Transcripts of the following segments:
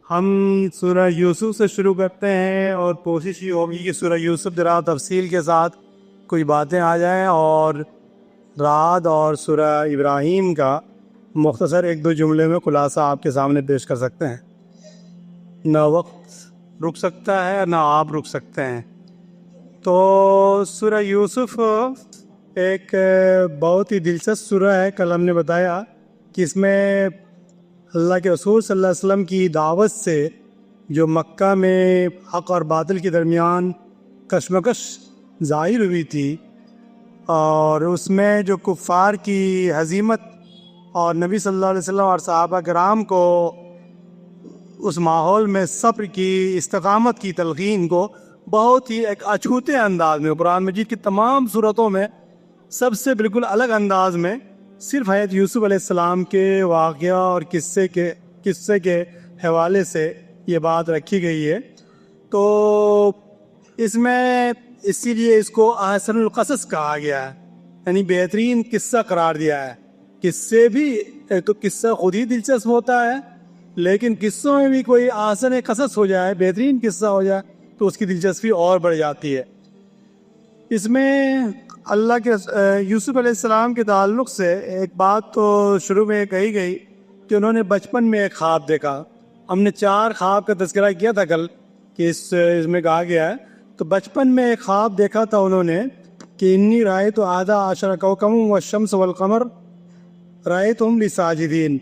ہم سورہ یوسف سے شروع کرتے ہیں اور کوشش یہ ہوگی کہ سورہ یوسف ذرا تفصیل کے ساتھ کوئی باتیں آ جائیں اور رعد اور سورہ ابراہیم کا مختصر ایک دو جملے میں خلاصہ آپ کے سامنے پیش کر سکتے ہیں۔ نہ وقت رک سکتا ہے نہ آپ رک سکتے ہیں۔ تو سورہ یوسف ایک بہت ہی دلچسپ سورہ ہے۔ کل ہم نے بتایا کہ اس میں اللہ کے رسول صلی اللہ علیہ وسلم کی دعوت سے جو مکہ میں حق اور باطل کے درمیان کشمکش ظاہر ہوئی تھی، اور اس میں جو کفار کی ہزیمت اور نبی صلی اللہ علیہ وسلم اور صحابہ کرام کو اس ماحول میں صبر کی، استقامت کی تلقین کو بہت ہی ایک اچھوتے انداز میں قرآن مجید کی تمام صورتوں میں سب سے بالکل الگ انداز میں صرف حضرت یوسف علیہ السلام کے واقعہ اور قصے کے حوالے سے یہ بات رکھی گئی ہے۔ تو اس میں اسی لیے اس کو احسن القصص کہا گیا ہے، یعنی بہترین قصہ قرار دیا ہے۔ قصے بھی ایک تو قصہ خود ہی دلچسپ ہوتا ہے، لیکن قصوں میں بھی کوئی احسن قصص ہو جائے، بہترین قصہ ہو جائے تو اس کی دلچسپی اور بڑھ جاتی ہے۔ اس میں اللہ کے یوسف علیہ السلام کے تعلق سے ایک بات تو شروع میں کہی گئی کہ انہوں نے بچپن میں ایک خواب دیکھا۔ ہم نے 4 خواب کا تذکرہ کیا تھا کل کہ اس میں کہا گیا ہے۔ تو بچپن میں ایک خواب دیکھا تھا انہوں نے کہ انی رأیت 11 کوکبا والشمس والقمر رأیتہم لی ساجدین،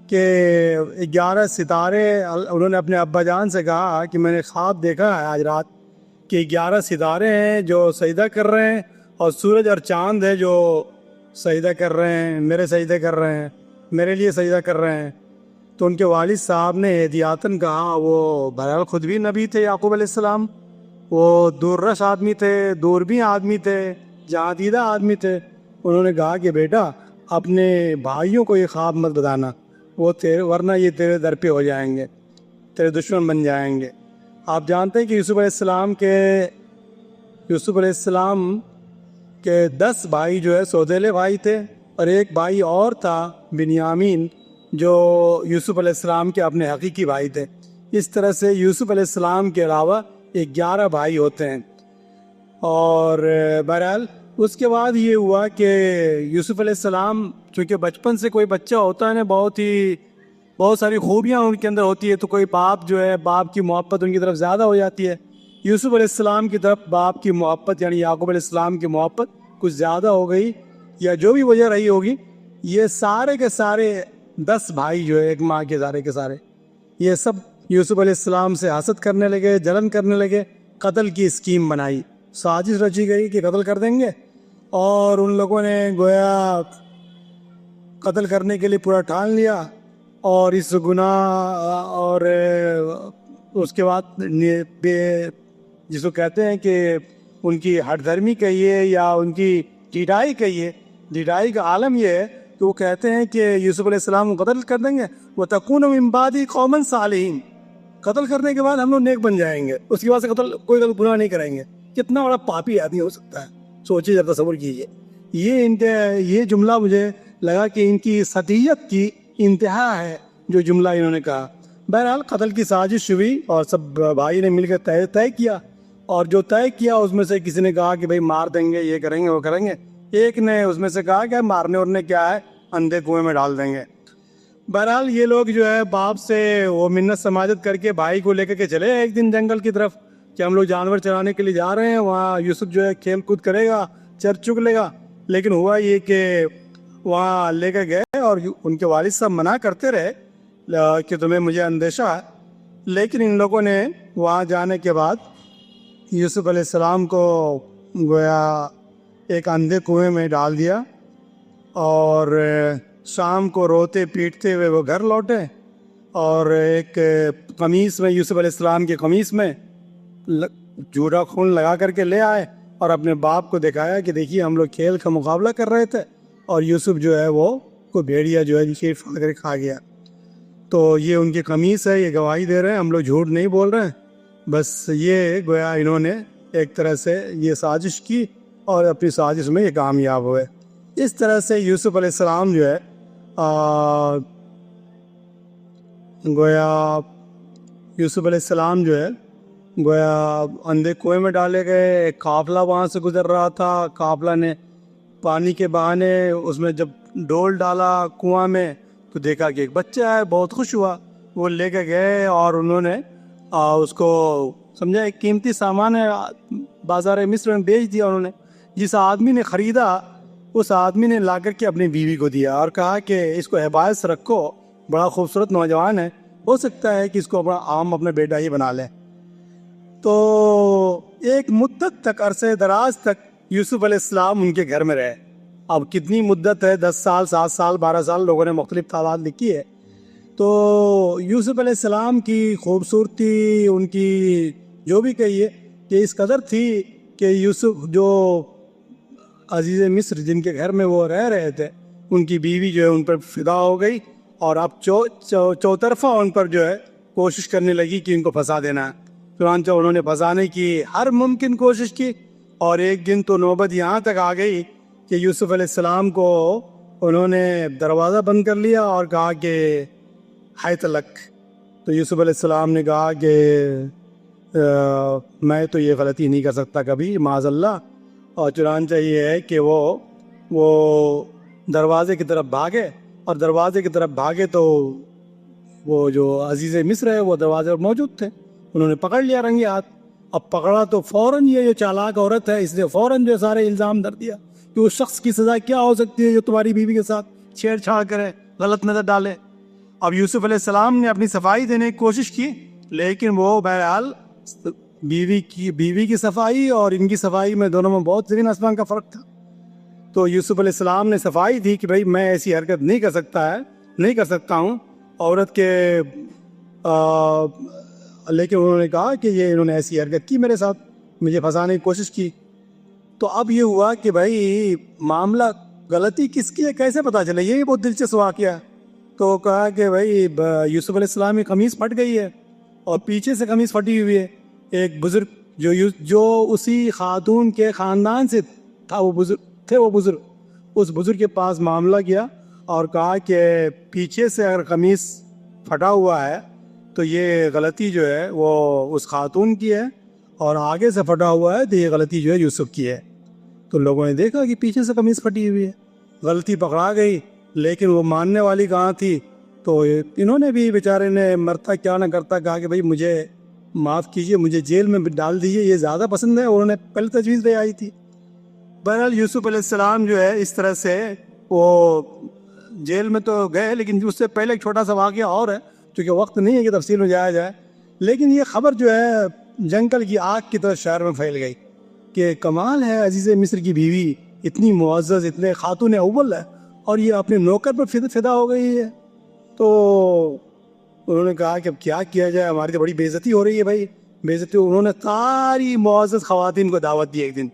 کہ 11 ستارے انہوں نے اپنے ابا جان سے کہا کہ میں نے خواب دیکھا ہے آج رات کہ 11 ستارے ہیں جو سجدہ کر رہے ہیں، اور سورج اور چاند ہے جو سجدہ کر رہے ہیں، میرے سجدے کر رہے ہیں، میرے لیے سجدہ کر رہے ہیں۔ تو ان کے والد صاحب نے احتیاطاً کہا، وہ بہرحال خود بھی نبی تھے یعقوب علیہ السلام، وہ دوررس آدمی تھے، دوربین آدمی تھے، جہاں دیدہ آدمی تھے۔ انہوں نے کہا کہ بیٹا اپنے بھائیوں کو یہ خواب مت بتانا، وہ ورنہ یہ تیرے در پہ ہو جائیں گے، تیرے دشمن بن جائیں گے۔ آپ جانتے ہیں کہ یوسف علیہ السلام کے 10 بھائی جو ہے سودیلے بھائی تھے، اور ایک بھائی اور تھا بنیامین جو یوسف علیہ السلام کے اپنے حقیقی بھائی تھے۔ اس طرح سے یوسف علیہ السلام کے علاوہ 11 بھائی ہوتے ہیں۔ اور بہرحال اس کے بعد یہ ہوا کہ یوسف علیہ السلام چونکہ بچپن سے کوئی بچہ ہوتا ہے نا، بہت ساری خوبیاں ان کے اندر ہوتی ہے، تو کوئی باپ جو ہے باپ کی محبت ان کی طرف زیادہ ہو جاتی ہے۔ یوسف علیہ السلام کی طرف باپ کی محبت یعنی یعقوب علیہ السلام کی محبت کچھ زیادہ ہو گئی، یا جو بھی وجہ رہی ہوگی، یہ سارے کے سارے 10 بھائی جو ہے ایک ماں کے سارے یہ سب یوسف علیہ السلام سے حسد کرنے لگے، جلن کرنے لگے، قتل کی اسکیم بنائی، سازش رچی گئی کہ قتل کر دیں گے، اور ان لوگوں نے گویا قتل کرنے کے لیے پورا ٹھان لیا۔ اور اس گناہ اور اس کے بعد جس کو کہتے ہیں کہ ان کی ہٹ دھرمی کہیے یا ان کی ڈھیٹائی کہیے، ڈھیٹائی کا عالم یہ ہے کہ وہ کہتے ہیں کہ یوسف علیہ السلام کو قتل کر دیں گے، وَتَكُونُ مِن بَعْدِهِ قَوْمًا صَالِحِينَ، قتل کرنے کے بعد ہم لوگ نیک بن جائیں گے، اس کے بعد سے کوئی گناہ نہیں کریں گے۔ کتنا بڑا پاپی آدمی ہو سکتا ہے، سوچیے، جب تصور کیجیے۔ یہ جملہ مجھے لگا کہ ان کی سطحیت کی انتہا ہے جو جملہ انہوں نے کہا۔ بہرحال قتل کی سازش ہوئی اور سب بھائی نے مل کر طے کیا، اور جو طے کیا اس میں سے کسی نے کہا کہ بھائی مار دیں گے، یہ کریں گے، وہ کریں گے۔ ایک نے اس میں سے کہا کہ مارنے اورنے کیا ہے، اندھے کنویں میں ڈال دیں گے۔ بہرحال یہ لوگ جو ہے باپ سے وہ منت سماجت کر کے بھائی کو لے کر کے چلے ایک دن جنگل کی طرف کہ ہم لوگ جانور چرانے کے لیے جا رہے ہیں، وہاں یوسف جو ہے کھیل کود کرے گا، چر چگ لے گا۔ لیکن ہوا یہ کہ وہاں لے کر گئے اور ان کے والد صاحب منع کرتے رہے کہ تمہیں مجھے اندیشہ ہے، لیکن ان لوگوں نے وہاں جانے کے بعد یوسف علیہ السلام کو گویا ایک اندھے کنویں میں ڈال دیا، اور شام کو روتے پیٹتے ہوئے وہ گھر لوٹے، اور ایک قمیص میں یوسف علیہ السلام کی قمیص میں جھوٹا خون لگا کر کے لے آئے، اور اپنے باپ کو دکھایا کہ دیکھیے ہم لوگ کھیل کا مقابلہ کر رہے تھے اور یوسف جو ہے وہ کو بھیڑیا جو ہے چیر پھاڑ کر کھا گیا۔ تو یہ ان کی قمیص ہے، یہ گواہی دے رہے ہیں، ہم لوگ جھوٹ نہیں بول رہے ہیں، بس یہ گویا انہوں نے ایک طرح سے یہ سازش کی اور اپنی سازش میں یہ کامیاب ہوئے۔ اس طرح سے یوسف علیہ السلام جو ہے گویا یوسف علیہ السلام جو ہے گویا اندھے کنویں میں ڈالے گئے. ایک قافلہ وہاں سے گزر رہا تھا. قافلہ نے پانی کے بہانے اس میں جب ڈول ڈالا کنواں میں تو دیکھا کہ ایک بچہ ہے. بہت خوش ہوا. وہ لے کے گئے اور انہوں نے اس کو سمجھا ایک قیمتی سامان ہے, بازار مصر میں بیچ دیا. انہوں نے جس آدمی نے خریدا اس آدمی نے لا کر کے اپنی بیوی کو دیا اور کہا کہ اس کو حفاظت سے رکھو, بڑا خوبصورت نوجوان ہے, ہو سکتا ہے کہ اس کو اپنا بیٹا ہی بنا لے. تو ایک مدت تک, عرصے دراز تک یوسف علیہ السلام ان کے گھر میں رہے. اب کتنی مدت ہے, 10 سال, 7 سال, 12 سال, لوگوں نے مختلف تعداد لکھی ہے. تو یوسف علیہ السلام کی خوبصورتی, ان کی جو بھی کہیے کہ اس قدر تھی کہ یوسف جو عزیز مصر جن کے گھر میں وہ رہ رہے تھے, ان کی بیوی جو ہے ان پر فدا ہو گئی اور اب چوطرفہ ان پر جو ہے کوشش کرنے لگی کہ ان کو پھنسا دینا ہے. چنانچہ انہوں نے پھنسانے کی ہر ممکن کوشش کی اور ایک دن تو نوبت یہاں تک آ گئی کہ یوسف علیہ السلام کو انہوں نے دروازہ بند کر لیا اور کہا کہ حیت لک. تو یوسف علیہ السلام نے کہا کہ میں تو یہ غلطی نہیں کر سکتا کبھی, معاذ اللہ. اور چنانچہ یہ ہے کہ وہ دروازے کی طرف بھاگے اور دروازے کی طرف بھاگے تو وہ جو عزیز مصر ہے وہ دروازے پر موجود تھے. انہوں نے پکڑ لیا رنگے ہاتھ. اب پکڑا تو فوراً یہ جو چالاک عورت ہے اس نے فوراً جو سارے الزام دھر دیا کہ اس شخص کی سزا کیا ہو سکتی ہے جو تمہاری بیوی کے ساتھ چھیڑ چھاڑ کرے, غلط نظر ڈالے. اب یوسف علیہ السلام نے اپنی صفائی دینے کی کوشش کی لیکن وہ بہرحال بیوی کی صفائی اور ان کی صفائی میں دونوں میں بہت زمین آسمان کا فرق تھا. تو یوسف علیہ السلام نے صفائی دی کہ بھائی میں ایسی حرکت نہیں کر سکتا ہوں عورت کے لیکن انہوں نے کہا کہ انہوں نے ایسی حرکت کی میرے ساتھ, مجھے پھنسانے کی کوشش کی. تو اب یہ ہوا کہ بھائی معاملہ غلطی کس کی ہے کیسے پتہ چلے, یہ بہت دلچسپ واقعہ. تو کہا کہ بھائی یوسف علیہ السلام کی قمیص پھٹ گئی ہے اور پیچھے سے قمیص پھٹی ہوئی ہے. ایک بزرگ جو اسی خاتون کے خاندان سے تھا, وہ بزرگ اس بزرگ کے پاس معاملہ کیا اور کہا کہ پیچھے سے اگر قمیص پھٹا ہوا ہے تو یہ غلطی جو ہے وہ اس خاتون کی ہے اور آگے سے پھٹا ہوا ہے تو یہ غلطی جو ہے یوسف کی ہے. تو لوگوں نے دیکھا کہ پیچھے سے قمیص پھٹی ہوئی ہے, غلطی پکڑا گئی لیکن وہ ماننے والی کہاں تھی. تو انہوں نے بھی بیچارے نے مرتا کیا نہ کرتا کہا کہ بھائی مجھے معاف کیجئے, مجھے جیل میں ڈال دیجئے, یہ زیادہ پسند ہے. انہوں نے پہلے تجویز دے آئی تھی. بہرحال یوسف علیہ السلام جو ہے اس طرح سے وہ جیل میں تو گئے لیکن اس سے پہلے ایک چھوٹا سا واقعہ اور ہے چونکہ وقت نہیں ہے کہ تفصیل میں جایا جائے. لیکن یہ خبر جو ہے جنگل کی آگ کی طرح شہر میں پھیل گئی کہ کمال ہے, عزیز مصر کی بیوی اتنی معزز, اتنے خاتون اول ہے اور یہ اپنے نوکر پر فدا ہو گئی ہے. تو انہوں نے کہا کہ اب کیا کیا جائے, ہماری تو بڑی بے عزتی ہو رہی ہے بھائی, بے عزتی. انہوں نے ساری معزز خواتین کو دعوت دی ایک دن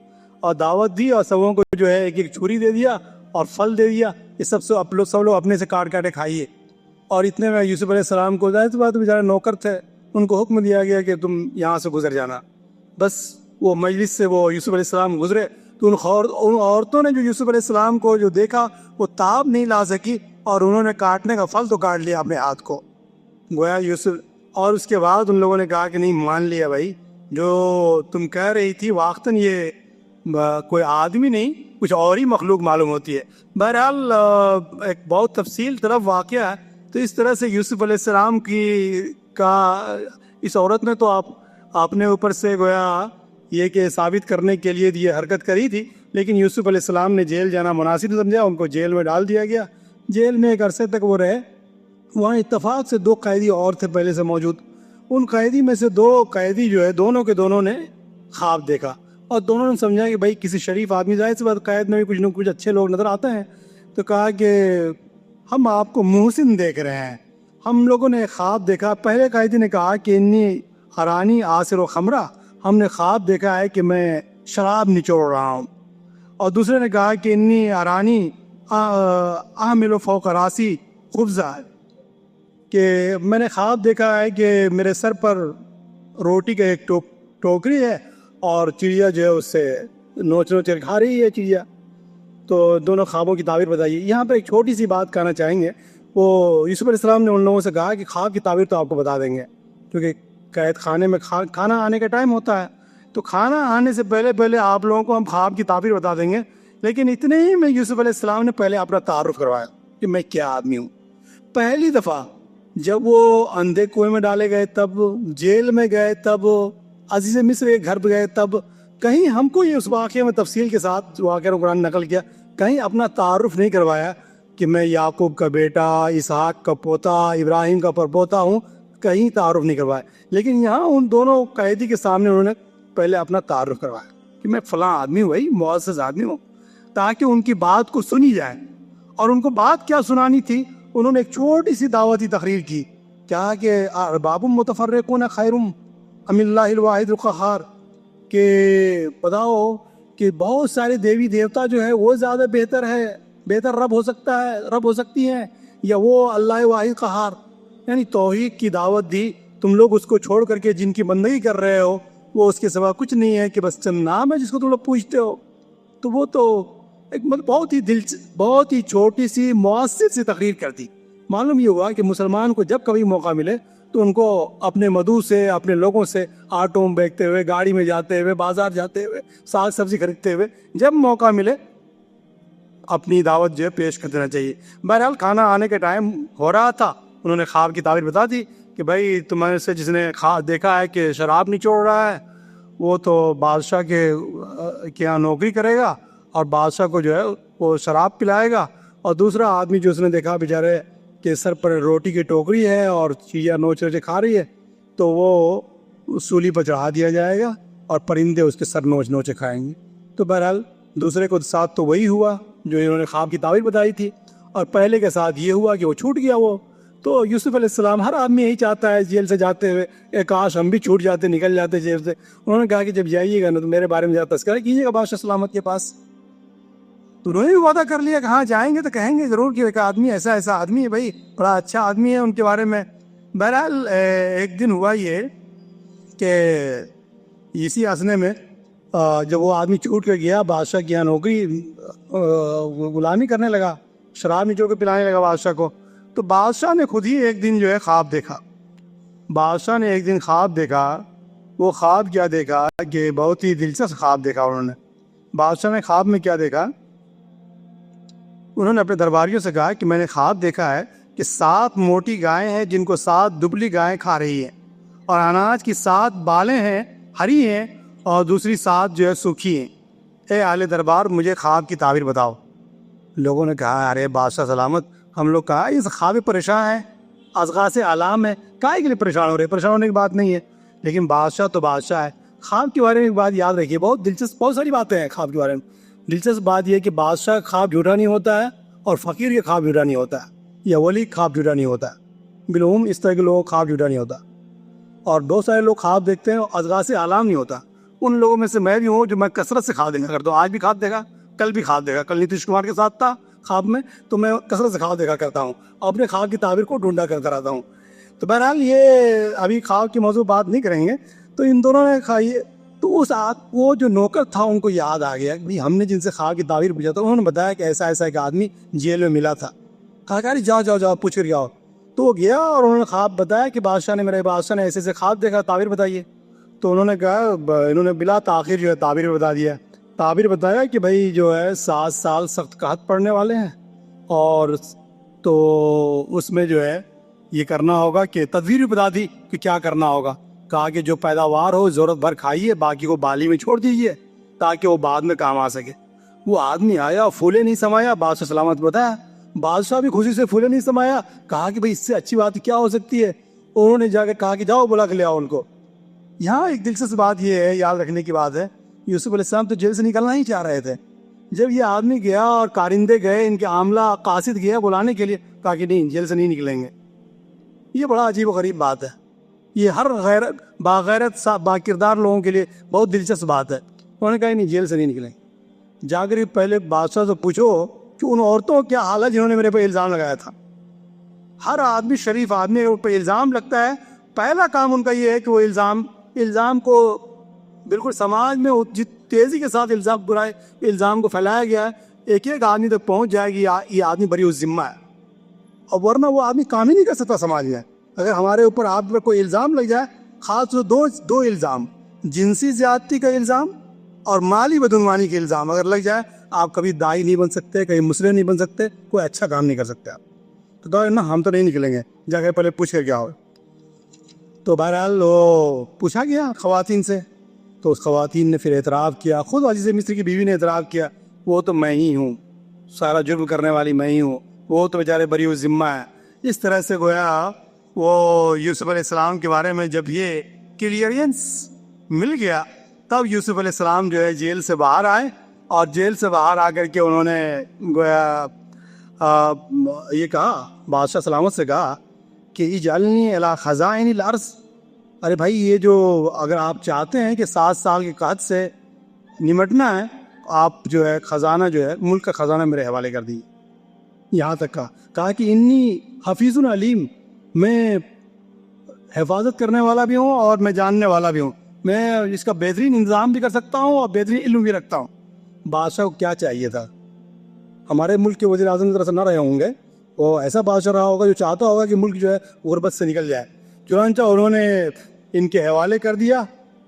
اور دعوت دی اور سبوں کو جو ہے ایک چھری دے دیا اور پھل دے دیا, یہ سب لوگ اپنے سے کاٹ کاٹے کھائیے. اور اتنے میں یوسف علیہ السلام کو ظاہر سی بات بیچارے نوکر تھے, ان کو حکم دیا گیا کہ تم یہاں سے گزر جانا. بس وہ مجلس سے وہ یوسف علیہ السلام گزرے تو ان عورتوں نے جو یوسف علیہ السلام کو جو دیکھا وہ تاب نہیں لا سکی اور انہوں نے کاٹنے کا پھل تو کاٹ لیا اپنے ہاتھ کو گویا یوسف. اور اس کے بعد ان لوگوں نے کہا کہ نہیں مان لیا بھائی, جو تم کہہ رہی تھی واقعتاً یہ کوئی آدمی نہیں کچھ اور ہی مخلوق معلوم ہوتی ہے. بہرحال ایک بہت تفصیل طرف واقعہ ہے. تو اس طرح سے یوسف علیہ السلام کا اس عورت نے تو اپنے اوپر سے گویا یہ کہ ثابت کرنے کے لیے یہ حرکت کری تھی, لیکن یوسف علیہ السلام نے جیل جانا مناسب سمجھا, ان کو جیل میں ڈال دیا گیا. جیل میں ایک عرصے تک وہ رہے. وہاں اتفاق سے 2 قیدی اور تھے پہلے سے موجود. ان قیدی میں سے 2 قیدی جو ہے دونوں نے خواب دیکھا اور دونوں نے سمجھا کہ بھائی کسی شریف آدمی, ظاہر سی بات قید میں بھی کچھ نہ کچھ اچھے لوگ نظر آتے ہیں. تو کہا کہ ہم آپ کو محسن دیکھ رہے ہیں, ہم لوگوں نے خواب دیکھا. پہلے قیدی نے کہا کہ انی ارانی عاصر و خمرہ, ہم نے خواب دیکھا ہے کہ میں شراب نچوڑ رہا ہوں. اور دوسرے نے کہا کہ انی ارانی احمل فوق راسی خبزہ, کہ میں نے خواب دیکھا ہے کہ میرے سر پر روٹی کا ایک ٹوکری ہے اور چڑیا جو ہے اس سے نوچ کر کھا رہی ہے چڑیا. تو دونوں خوابوں کی تعبیر بتائیے. یہاں پہ ایک چھوٹی سی بات کہنا چاہیں گے. وہ یوسف علیہ السلام نے ان لوگوں سے کہا کہ خواب کی تعبیر تو آپ کو بتا دیں گے کیونکہ قید خانے میں کھانا آنے کا ٹائم ہوتا ہے، تو کھانا آنے سے پہلے پہلے آپ لوگوں کو ہم خواب کی تعبیر بتا دیں گے، لیکن اتنے ہی میں یوسف علیہ السلام نے پہلے اپنا تعارف کروایا کہ میں کیا آدمی ہوں۔ پہلی دفعہ جب وہ اندھے کنویں میں ڈالے گئے، تب جیل میں گئے، تب عزیز مصر کے گھر پہ گئے، تب کہیں ہم کو یہ اس واقعے میں تفصیل کے ساتھ واقعہ قرآن نقل کیا، کہیں اپنا تعارف نہیں کروایا کہ میں یعقوب کا بیٹا، اسحاق کا پوتا، ابراہیم کا پرپوتا ہوں، کہیں تعارف نہیں کروایا۔ لیکن یہاں ان دونوں قیدی کے سامنے انہوں نے پہلے اپنا تعارف کروایا کہ میں فلاں آدمی ہوں، بھائی معزز آدمی ہوں، تاکہ ان کی بات کو سنی جائے۔ اور ان کو بات کیا سنانی تھی؟ انہوں نے ایک چھوٹی سی دعوتی تقریر کی، کیا کہ ارباب متفرقون خیر ام اللہ الواحد القہار، کہ بتاؤ کہ بہت سارے دیوی دیوتا جو ہے وہ زیادہ بہتر رب ہو سکتا ہے، رب ہو سکتی ہیں، یا وہ اللہ واحد قہار؟ یعنی توحید کی دعوت دی، تم لوگ اس کو چھوڑ کر کے جن کی بندگی کر رہے ہو وہ اس کے سوا کچھ نہیں ہے، کہ بس چند نام ہے جس کو تم لوگ پوچھتے ہو۔ تو وہ تو ایک بہت ہی چھوٹی سی مؤثر سی تقریر کر دی۔ معلوم یہ ہوا کہ مسلمان کو جب کبھی موقع ملے تو ان کو اپنے مدعو سے، اپنے لوگوں سے آٹوں میں بیچتے ہوئے، گاڑی میں جاتے ہوئے، بازار جاتے ہوئے، ساگ سبزی خریدتے ہوئے، جب موقع ملے اپنی دعوت جو ہے پیش کر دینا چاہیے۔ بہرحال کھانا آنے کا ٹائم ہو رہا تھا، انہوں نے خواب کی تعبیر بتا دی کہ بھائی تمہارے سے جس نے دیکھا ہے کہ شراب نچوڑ رہا ہے وہ تو بادشاہ کے یہاں نوکری کرے گا، اور بادشاہ کو جو ہے وہ شراب پلائے گا، اور دوسرا آدمی جو اس نے دیکھا بیچارے کہ سر پر روٹی کی ٹوکری ہے اور چیزیں نوچ نوچے کھا رہی ہے، تو وہ سولی پر چڑھا دیا جائے گا اور پرندے اس کے سر نوچ نوچے کھائیں گے۔ تو بہرحال دوسرے کو ساتھ تو وہی ہوا جو انہوں نے خواب کی تعبیر بتائی تھی، اور پہلے کے ساتھ یہ ہوا کہ وہ چھوٹ گیا وہ۔ تو یوسف علیہ السلام، ہر آدمی یہی چاہتا ہے جیل سے جاتے ہوئے کاش ہم بھی چھوٹ جاتے، نکل جاتے جیل سے۔ انہوں نے کہا کہ جب جائیے گا نا تو میرے بارے میں زیادہ تذکرہ کیجیے گا بادشاہ سلامت کے پاس۔ تو انہوں نے بھی وعدہ کر لیا کہ ہاں جائیں گے تو کہیں گے ضرور کہ ایک آدمی ایسا آدمی ہے، بھائی بڑا اچھا آدمی ہے، ان کے بارے میں۔ بہرحال ایک دن ہوا یہ کہ اسی اسنے میں جب وہ آدمی چھوٹ کے گیا، بادشاہ کی یہاں نوکری غلامی کرنے لگا، شراب نچوڑ کے پلانے لگا بادشاہ کو، تو بادشاہ نے خود ہی ایک دن جو ہے خواب دیکھا۔ بادشاہ نے ایک دن خواب دیکھا۔ وہ خواب کیا دیکھا کہ بہت ہی دلچسپ خواب دیکھا انہوں نے۔ بادشاہ نے خواب میں کیا دیکھا؟ انہوں نے اپنے درباریوں سے کہا کہ میں نے خواب دیکھا ہے کہ 7 موٹی گائیں ہیں جن کو 7 دبلی گائیں کھا رہی ہیں، اور اناج کی 7 بالیں ہیں ہری ہیں اور دوسری 7 جو ہے سوکھی ہیں۔ اے اہل دربار، مجھے خواب کی تعبیر بتاؤ۔ لوگوں نے کہا ارے بادشاہ سلامت، ہم لوگ کہا یہ خواب پریشان ہے، ازغاث علام ہے، کائے کے لیے پریشان ہو رہے؟ پریشان ہونے کی بات نہیں ہے، لیکن بادشاہ تو بادشاہ ہے۔ خواب کے بارے میں ایک بات یاد رکھیے، بہت دلچسپ، بہت ساری باتیں ہیں خواب کے بارے میں۔ دلچسپ بات یہ ہے کہ بادشاہ کا خواب جھوٹا نہیں ہوتا ہے، اور فقیر کا خواب جھوٹا نہیں ہوتا ہے، یا ولی خواب جھوٹا نہیں ہوتا ہے۔ بالعموم اس طرح کے لوگوں کا خواب جھوٹا نہیں ہوتا، اور بہت سارے لوگ خواب دیکھتے ہیں ازغاث علام نہیں ہوتا۔ ان لوگوں میں سے میں بھی ہوں جو میں کثرت سے خواب دیکھا کرتا ہوں، آج بھی خواب دیکھا، کل بھی خواب دیکھا، کل نیتیش کمار کے ساتھ تھا خواب میں، تو میں کثرت سے خواب دیکھا کرتا ہوں اور اپنے خواب کی تعبیر کو ڈھونڈا کرتا رہتا ہوں۔ تو بہرحال یہ ابھی خواب کی موضوع بات نہیں کریں گے۔ تو ان دونوں نے تو وہ جو نوکر تھا ان کو یاد آ گیا کہ ہم نے جن سے خواب کی تعبیر پوچھا تھا، انہوں نے بتایا کہ ایسا ایک آدمی جیل میں ملا تھا۔ کہا کہ جاؤ پوچھ کر آؤ۔ تو وہ گیا اور انہوں نے خواب بتایا کہ میرے بادشاہ نے ایسے خواب دیکھا، تعبیر بتائیے۔ تو انہوں نے کہا، انہوں نے بلا تاخیر جو ہے تعبیر بتا دیا۔ تعبیر بتایا کہ بھائی جو ہے 7 سال سخت قحط پڑنے والے ہیں، اور تو اس میں جو ہے یہ کرنا ہوگا کہ تدبیر بھی بتا دی کہ کیا کرنا ہوگا۔ کہا کہ جو پیداوار ہو ضرورت بھر کھائیے، باقی کو بالی میں چھوڑ دیجیے تاکہ وہ بعد میں کام آ سکے۔ وہ آدمی آیا، پھولے نہیں سمایا، بادشاہ سلامت بتایا۔ بادشاہ بھی خوشی سے پھولے نہیں سمایا، کہا کہ بھائی اس سے اچھی بات کیا ہو سکتی ہے۔ انہوں نے جا کے کہا کہ جاؤ بلا کے لے آؤ ان کو۔ یہاں ایک دلچسپ بات یہ ہے، یاد رکھنے کی بات ہے، یوسف علیہ السلام تو جیل سے نکلنا ہی چاہ رہے تھے۔ جب یہ آدمی گیا اور کارندے گئے، ان کے عاملہ قاصد گیا بلانے کے لیے، کہا کہ نہیں، جیل سے نہیں نکلیں گے۔ یہ بڑا عجیب و غریب بات ہے، یہ ہر باغیرت باکردار لوگوں کے لیے بہت دلچسپ بات ہے۔ انہوں نے کہا نہیں، جیل سے نہیں نکلیں گے۔ جا کر پہلے بادشاہ سے پوچھو کہ ان عورتوں کیا حال ہے جنہوں نے میرے پہ الزام لگایا تھا۔ ہر آدمی، شریف آدمی پہ الزام لگتا ہے، پہلا کام ان کا یہ ہے کہ وہ الزام کو بالکل سماج میں جس تیزی کے ساتھ الزام کو پھیلایا گیا ہے، ایک آدمی تک پہنچ جائے گی یہ آدمی بری الذمہ ہے، اور ورنہ وہ آدمی کام ہی نہیں کر سکتا سماج میں۔ اگر ہمارے اوپر آپ پر کوئی الزام لگ جائے خاص طور دو الزام، جنسی زیادتی کا الزام اور مالی بدعنوانی کے الزام اگر لگ جائے آپ کبھی داعی نہیں بن سکتے، کبھی مسلم نہیں بن سکتے، کوئی اچھا کام نہیں کر سکتے آپ. تو کہا نا ہم تو نہیں نکلیں گے، جا کے پہلے پوچھ کر کیا ہو. تو بہرحال وہ پوچھا گیا خواتین سے، تو اس خواتین نے پھر اعتراف کیا، خود عزیز مصر کی بیوی نے اعتراف کیا وہ تو میں ہی ہوں، سارا جرم کرنے والی میں ہی ہوں، وہ تو بیچارے بری ذمہ ہے. اس طرح سے گویا وہ یوسف علیہ السلام کے بارے میں جب یہ کلیئرنس مل گیا تب یوسف علیہ السلام جو ہے جیل سے باہر آئے، اور جیل سے باہر آ کر کے انہوں نے گویا یہ کہا، بادشاہ سلامت سے کہا کہ اجعلنی الی خزائن الارض. ارے بھائی یہ جو اگر آپ چاہتے ہیں کہ 7 سال کے قحط سے نمٹنا ہے، آپ جو ہے خزانہ جو ہے ملک کا خزانہ میرے حوالے کر دیجیے. یہاں تک کہا کہ انی حفیظ علیم، میں حفاظت کرنے والا بھی ہوں اور میں جاننے والا بھی ہوں، میں اس کا بہترین انتظام بھی کر سکتا ہوں اور بہترین علم بھی رکھتا ہوں. بادشاہ کو کیا چاہیے تھا؟ ہمارے ملک کے وزیر اعظم کی طرح سے نہ رہے ہوں گے، وہ ایسا بادشاہ رہا ہوگا جو چاہتا ہوگا کہ ملک جو ہے غربت سے نکل جائے. چنانچہ انہوں نے ان کے حوالے کر دیا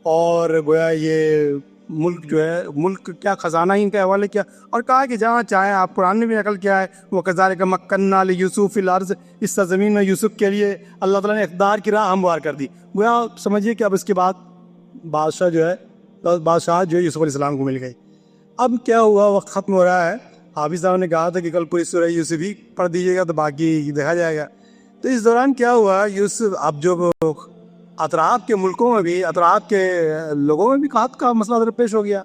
اور گویا یہ ملک جو ہے ملک کیا خزانہ ہی ان کے حوالے کیا، اور کہا کہ جہاں چاہیں آپ. قرآن نے بھی نقل کیا ہے وہ کذالک مکننا لیوسف فی الارض، اس سرزمین میں یوسف کے لیے اللہ تعالیٰ نے اقتدار کی راہ ہموار کر دی. گویا سمجھیے کہ اب اس کے بعد بادشاہ جو ہے یوسف علیہ السلام کو مل گئی. اب کیا ہوا، وقت ختم ہو رہا ہے. حافظ صاحب نے کہا تھا کہ کل پوری سورہ یوسف ہی پڑھ دیجیے گا تو باقی دیکھا جائے گا. تو اس دوران کیا ہوا، یوسف اب جو اطراف کے ملکوں میں بھی، اطراف کے لوگوں میں بھی قحط کا مسئلہ درپیش ہو گیا.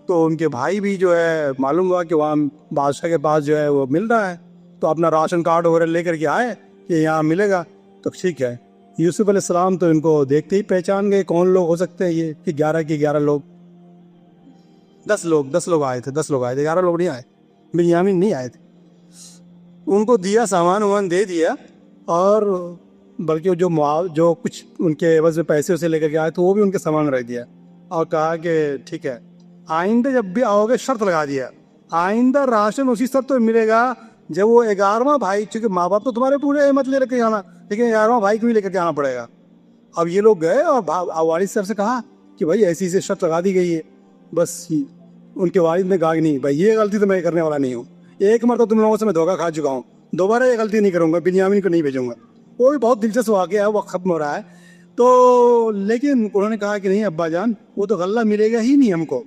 تو ان کے بھائی بھی جو ہے معلوم ہوا کہ وہاں بادشاہ کے پاس جو ہے وہ مل رہا ہے، تو اپنا راشن کارڈ وغیرہ لے کر کے آئے کہ یہاں ملے گا. تو ٹھیک ہے، یوسف علیہ السلام تو ان کو دیکھتے ہی پہچان گئے کون لوگ ہو سکتے ہیں یہ، کہ 11 کے 11 لوگ، 10 لوگ آئے تھے، 10 لوگ آئے تھے، 11 لوگ نہیں آئے، بنیامین نہیں آئے تھے. ان کو دیا، سامان دے دیا، اور بلکہ جو کچھ ان کے عوض میں پیسے اسے لے کر کے آئے تو وہ بھی ان کے سامان رکھ دیا، اور کہا کہ ٹھیک ہے آئندہ جب بھی آؤ گے، شرط لگا دیا آئندہ راشن اسی شرط پہ ملے گا جب وہ 11واں بھائی، چونکہ ماں باپ تو تمہارے پورے احمد لے کے جانا، لیکن 11واں بھائی کو بھی لے کر کے آنا پڑے گا. اب یہ لوگ گئے اور والد صاحب سے کہا کہ بھائی ایسی شرط لگا دی گئی ہے. بس ان کے والد نے کہا کہ نہیں بھائی یہ غلطی تو میں کرنے والا نہیں ہوں، ایک مرتبہ تم لوگوں سے میں دھوکہ کھا چکا ہوں، دوبارہ یہ غلطی نہیں کروں گا، بنیامین کو نہیں بھیجوں گا. وہ بھی بہت دلچسپ واقعہ ہے، وقت ختم ہو رہا ہے. تو لیکن انہوں نے کہا کہ نہیں ابا جان، وہ تو غلہ ملے گا ہی نہیں ہم کو،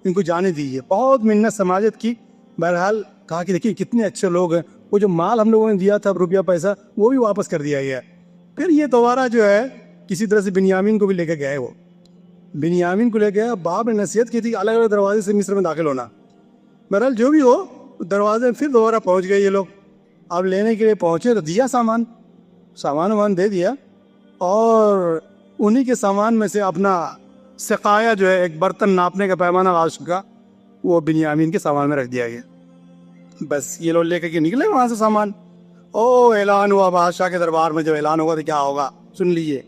ان کو جانے دیجیے. بہت منت سماجت کی. بہرحال کہا کہ دیکھیے کتنے اچھے لوگ ہیں، وہ جو مال ہم لوگوں نے دیا تھا روپیہ پیسہ وہ بھی واپس کر دیا گیا. پھر یہ دوبارہ جو ہے کسی طرح سے بنیامین کو بھی لے کے گئے، وہ بنیامین کو لے گیا. باپ نے نصیحت کی تھی الگ الگ دروازے سے مصر میں داخل ہونا. بہرحال جو بھی ہو، دروازے میں پھر دوبارہ پہنچ گئے یہ لوگ. اب لینے کے لیے پہنچے تو دیا سامان دے دیا، اور انہی کے سامان میں سے اپنا سقایا جو ہے ایک برتن ناپنے کا پیمانہ راشن کا، وہ بنیامین کے سامان میں رکھ دیا گیا. بس یہ لوگ لے کر کے نکلے وہاں سے سامان. اعلان ہوا بادشاہ کے دربار میں. جب اعلان ہوگا تو کیا ہوگا سن لیجیے.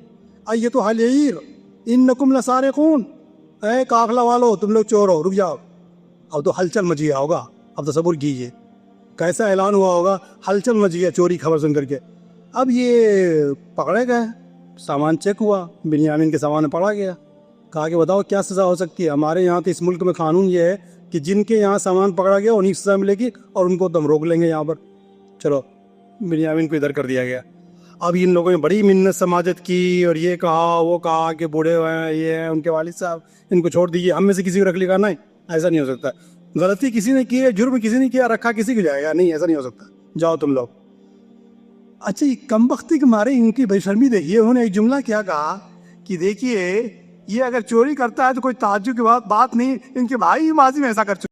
ایتھا العیر انکم لسارقون، اے قافلہ والو تم لوگ چور ہو، رک جاؤ. اب تو ہلچل مچ گیا ہوگا. اب تصور کیجیے کیسا اعلان ہوا ہوگا، ہلچل مچ گیا چوری خبر سن کر کے. اب یہ پکڑے گئے، سامان چیک ہوا، بنیامین کے سامان میں پکڑا گیا. کہا کہ بتاؤ کیا سزا ہو سکتی ہے؟ ہمارے یہاں تو اس ملک میں قانون یہ ہے کہ جن کے یہاں سامان پکڑا گیا انہیں سزا ملے گی، اور ان کو تو ہم روک لیں گے یہاں پر. چلو بنیامین کو ادھر کر دیا گیا. اب ان لوگوں نے بڑی منت سماجت کی، اور یہ کہا وہ کہا کہ بوڑھے ہوئے ہیں، یہ ہیں ان کے والد صاحب، ان کو چھوڑ دیجیے، ہم میں سے کسی کو رکھ لے گا. نہیں ایسا نہیں ہو سکتا. غلطی کسی نے کی ہے، جرم کسی نے کیا، رکھا کسی کو جائے گا. نہیں ایسا نہیں ہو سکتا، جاؤ تم لوگ. اچھا یہ کم بختی کے مارے ان کی بے شرمی دیکھیے. انہوں نے ایک جملہ کیا کہا کہ دیکھیے یہ اگر چوری کرتا ہے تو کوئی تعجب کی بات نہیں، ان کے بھائی ماضی میں ایسا کر چکے